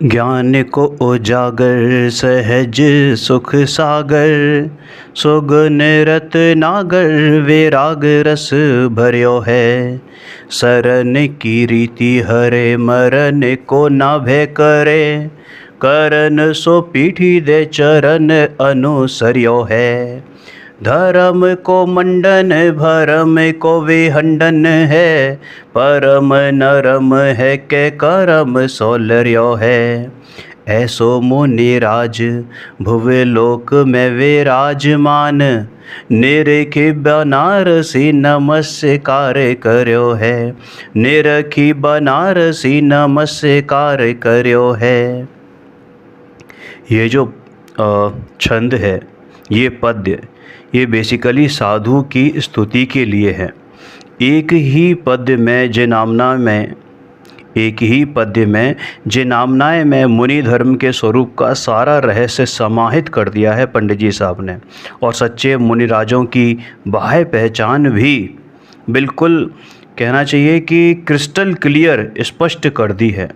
ज्ञान को उजागर सहज सुख सागर, सुगन रत्नागर विराग रस भर्यो है। सरन की रीति हरे मरन को ना भय करे, करन सो पीठी दे चरण अनुसर्यो है। धर्म को मंडन भरम को विहंडन है, परम नरम है के करम सौलर्यो है। ऐसो मुनिराज भुवलोक में विराजमान, निरखी बनारसी नमस्कार कर्यो है। निरखी बनारसी नमस्कार कर्यो है। ये जो छंद है, ये पद्य, ये बेसिकली साधु की स्तुति के लिए है। एक ही पद्य में जिनामनाएँ में मुनि धर्म के स्वरूप का सारा रहस्य समाहित कर दिया है पंडित जी साहब ने। और सच्चे मुनिराजों की बाह्य पहचान भी बिल्कुल कहना चाहिए कि क्रिस्टल क्लियर स्पष्ट कर दी है।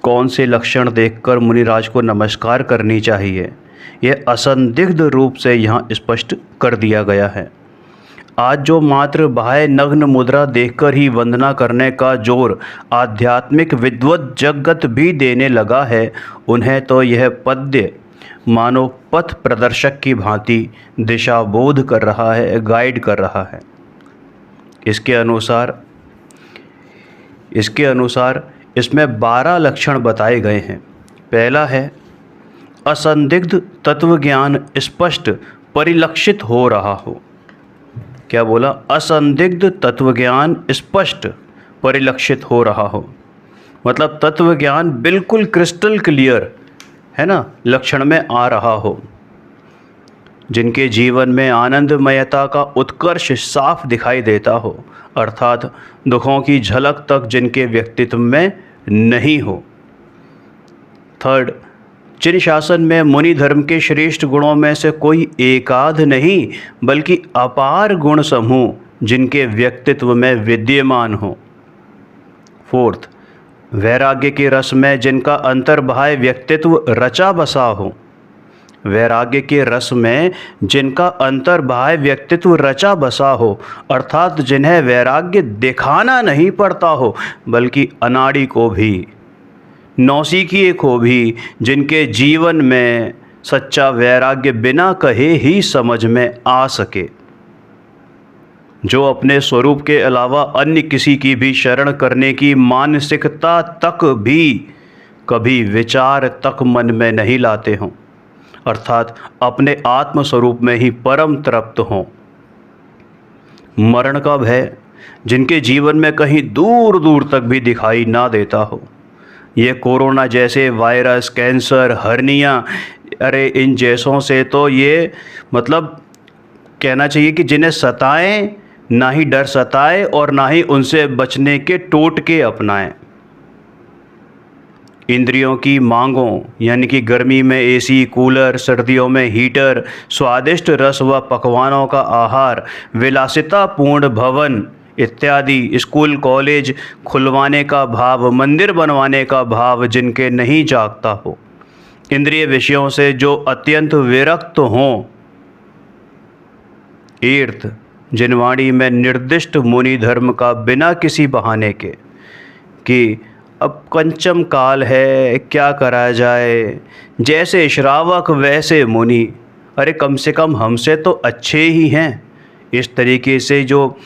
कौन से लक्षण देखकर मुनिराज को नमस्कार करनी चाहिए, यह असंदिग्ध रूप से यहाँ स्पष्ट कर दिया गया है। आज जो मात्र बाह्य नग्न मुद्रा देखकर ही वंदना करने का जोर आध्यात्मिक विद्वत जगत भी देने लगा है, उन्हें तो यह पद्य मानो पथ प्रदर्शक की भांति दिशा बोध कर रहा है, गाइड कर रहा है। इसके अनुसार इसमें 12 लक्षण बताए गए हैं। पहला है असंदिग्ध तत्वज्ञान स्पष्ट परिलक्षित हो रहा हो। क्या बोला? असंदिग्ध तत्वज्ञान स्पष्ट परिलक्षित हो रहा हो, मतलब तत्वज्ञान बिल्कुल क्रिस्टल क्लियर है ना, लक्षण में आ रहा हो। जिनके जीवन में आनंदमयता का उत्कर्ष साफ दिखाई देता हो, अर्थात दुखों की झलक तक जिनके व्यक्तित्व में नहीं हो। थर्ड, जिन शासन में मुनि धर्म के श्रेष्ठ गुणों में से कोई एकाध नहीं बल्कि अपार गुण समूह जिनके व्यक्तित्व में विद्यमान हो। फोर्थ, वैराग्य के रस में जिनका अंतर्बाह्य व्यक्तित्व रचा बसा हो। वैराग्य के रस में जिनका अंतर्बाह्य व्यक्तित्व रचा बसा हो, अर्थात जिन्हें वैराग्य दिखाना नहीं पड़ता हो बल्कि अनाड़ी को भी, नौसिखिए को भी, जिनके जीवन में सच्चा वैराग्य बिना कहे ही समझ में आ सके। जो अपने स्वरूप के अलावा अन्य किसी की भी शरण करने की मानसिकता तक भी कभी विचार तक मन में नहीं लाते हों, अर्थात अपने आत्म स्वरूप में ही परम तृप्त हों। मरण का भय जिनके जीवन में कहीं दूर दूर तक भी दिखाई ना देता हो। ये कोरोना जैसे वायरस, कैंसर, हर्निया, अरे इन जैसों से तो ये मतलब कहना चाहिए कि जिन्हें सताएं ना ही डर सताए और ना ही उनसे बचने के टोटके अपनाएं। इंद्रियों की मांगों यानी कि गर्मी में एसी, कूलर, सर्दियों में हीटर, स्वादिष्ट रस व पकवानों का आहार, विलासितापूर्ण भवन इत्यादि, स्कूल कॉलेज खुलवाने का भाव, मंदिर बनवाने का भाव जिनके नहीं जागता हो, इंद्रिय विषयों से जो अत्यंत विरक्त हों। तीर्थ, जिन वाणी में निर्दिष्ट मुनि धर्म का बिना किसी बहाने के कि अब कंचम काल है, क्या करा जाए, जैसे श्रावक वैसे मुनि, अरे कम से कम हमसे तो अच्छे ही हैं, इस तरीके से जो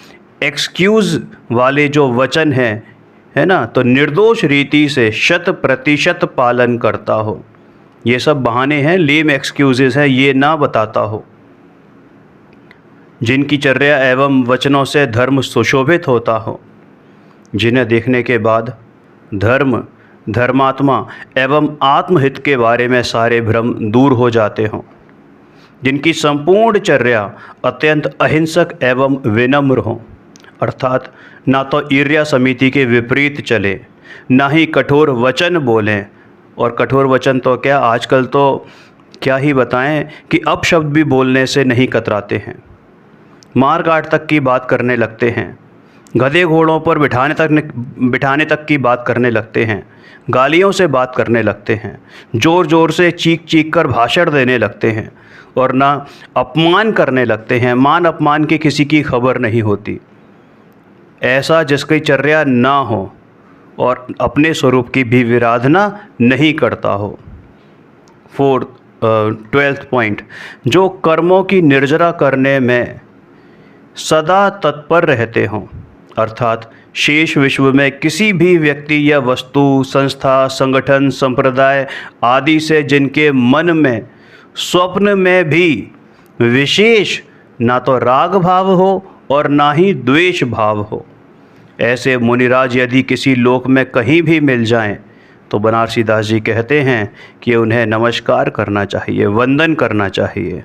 एक्सक्यूज़ वाले जो वचन हैं, है ना, तो निर्दोष रीति से 100% पालन करता हो। ये सब बहाने हैं, लेम एक्सक्यूजेस हैं, ये ना बताता हो। जिनकी चर्या एवं वचनों से धर्म सुशोभित होता हो, जिन्हें देखने के बाद धर्म, धर्मात्मा एवं आत्महित के बारे में सारे भ्रम दूर हो जाते हों। जिनकी संपूर्ण चर्या अत्यंत अहिंसक एवं विनम्र हो, अर्थात ना तो ईर्ष्या समिति के विपरीत चले, ना ही कठोर वचन बोलें। और कठोर वचन तो क्या, आजकल तो क्या ही बताएं कि अपशब्द भी बोलने से नहीं कतराते हैं, मार काट तक की बात करने लगते हैं। गधे घोड़ों पर बिठाने तक की बात करने लगते हैं, गालियों से बात करने लगते हैं, ज़ोर ज़ोर से चीख चीख कर भाषण देने लगते हैं और ना अपमान करने लगते हैं। मान अपमान की किसी की खबर नहीं होती। ऐसा जिसकी चर्या ना हो और अपने स्वरूप की भी विराधना नहीं करता हो। 12th पॉइंट, जो कर्मों की निर्जरा करने में सदा तत्पर रहते हों, अर्थात शेष विश्व में किसी भी व्यक्ति या वस्तु, संस्था, संगठन, संप्रदाय आदि से जिनके मन में स्वप्न में भी विशेष ना तो राग भाव हो और ना ही द्वेष भाव हो, ऐसे मुनिराज यदि किसी लोक में कहीं भी मिल जाएं तो बनारसी दास जी कहते हैं कि उन्हें नमस्कार करना चाहिए, वंदन करना चाहिए।